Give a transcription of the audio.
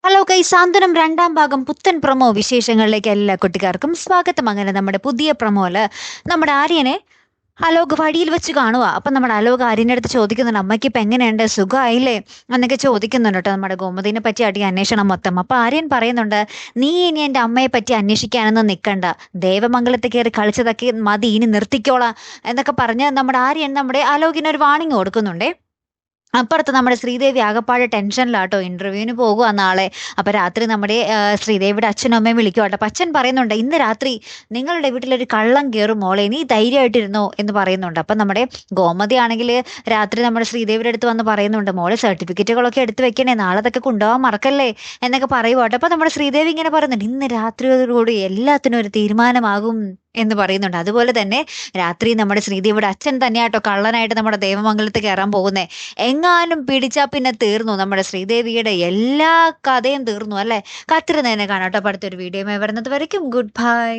Hello സാന്ത്വനം രണ്ടാം ഭാഗം പുത്തൻ പ്രൊമോ വിശേഷങ്ങളിലേക്ക് എല്ലാ കുട്ടിക്കാർക്കും സ്വാഗതം. അങ്ങനെ നമ്മുടെ പുതിയ പ്രൊമോയില് നമ്മുടെ ആര്യനെ അലോക് വഴിയിൽ വെച്ച് കാണുക. അപ്പൊ നമ്മുടെ അലോക് ആര്യന്റെ അടുത്ത് ചോദിക്കുന്നുണ്ട്, അമ്മയ്ക്ക് ഇപ്പൊ എങ്ങനെയുണ്ട്, സുഖമായില്ലേ എന്നൊക്കെ ചോദിക്കുന്നുണ്ട് കേട്ടോ. നമ്മുടെ ഗോമതിനെ പറ്റി അടി അന്വേഷണം മൊത്തം. അപ്പൊ ആര്യൻ പറയുന്നുണ്ട്, നീ ഇനി എന്റെ അമ്മയെ പറ്റി അന്വേഷിക്കാനൊന്നും നിൽക്കണ്ട, ദേവമംഗലത്ത് കയറി കളിച്ചതൊക്കെ മതി, ഇനി നിർത്തിക്കോളാം എന്നൊക്കെ പറഞ്ഞ് നമ്മുടെ ആര്യൻ നമ്മുടെ അലോകിന് ഒരു വാണിംഗ് കൊടുക്കുന്നുണ്ടേ. അപ്പുറത്ത് നമ്മുടെ ശ്രീദേവി ആകപ്പാടെ ടെൻഷനിലാട്ടോ, ഇന്റർവ്യൂവിന് പോകുക നാളെ. അപ്പൊ രാത്രി നമ്മുടെ ശ്രീദേവിയുടെ അച്ഛനും അമ്മയും വിളിക്കുവാട്ടോ. അപ്പൊ അച്ഛൻ പറയുന്നുണ്ട്, ഇന്ന് രാത്രി നിങ്ങളുടെ വീട്ടിലൊരു കള്ളം കയറും മോളെ, നീ ധൈര്യമായിട്ടിരുന്നോ എന്ന് പറയുന്നുണ്ട്. അപ്പൊ നമ്മുടെ ഗോമതി ആണെങ്കിൽ രാത്രി നമ്മുടെ ശ്രീദേവിയുടെ അടുത്ത് വന്ന് പറയുന്നുണ്ട്, മോളെ സർട്ടിഫിക്കറ്റുകളൊക്കെ എടുത്ത് വെക്കണേ, നാളെ അതൊക്കെ കൊണ്ടുപോകാൻ മറക്കല്ലേ എന്നൊക്കെ പറയുവാട്ടോ. അപ്പൊ നമ്മുടെ ശ്രീദേവി ഇങ്ങനെ പറയുന്നുണ്ട്, ഇന്ന് രാത്രിയോടുകൂടി എല്ലാത്തിനും ഒരു തീരുമാനമാകും എന്ന് പറയുന്നുണ്ട്. അതുപോലെ തന്നെ രാത്രി നമ്മുടെ ശ്രീദേവിയുടെ അച്ഛൻ തന്നെയാട്ടോ കള്ളനായിട്ട് നമ്മുടെ ദേവമംഗലത്ത് കയറാൻ പോകുന്നേ. എങ്ങാനും പിടിച്ചാ പിന്നെ തീർന്നു, നമ്മുടെ ശ്രീദേവിയുടെ എല്ലാ കഥയും തീർന്നു അല്ലെ. കാത്തിരുന്നതിനെ കാണാട്ടോ. അടുത്തൊരു വീഡിയോ വരുന്നത് വരയ്ക്കും ഗുഡ് ബൈ.